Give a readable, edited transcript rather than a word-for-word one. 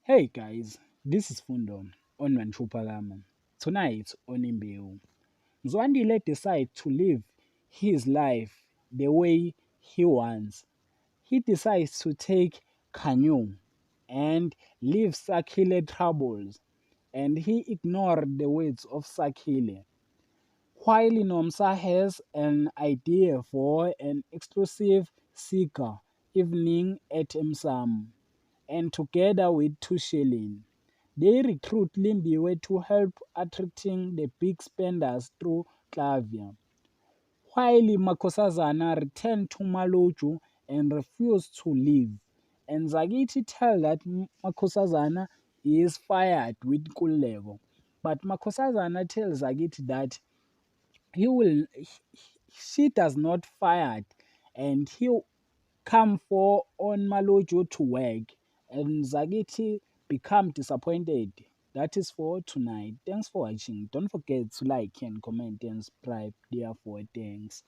Hey guys, this is Fundo on Manchupalama. Tonight on Imbewu, Zwandile decides to live his life the way he wants. He decides to take canoe and leave Sakile troubles, and he ignored the words of Sakile. While Nomsa has an idea for an exclusive Sika evening at Msam, and together with Tushelin, they recruit Limbiwe to help attracting the big spenders through Clavia. While Makosazana returned to Maloju and refused to leave, and Zagiti tell that Makosazana is fired with Kulego. But Makosazana tells Zagiti that he will she does not fired and he'll come for on Malojo to work and Zagiti become disappointed. That is for tonight. Thanks for watching. Don't forget to like and comment and subscribe. Therefore, thanks.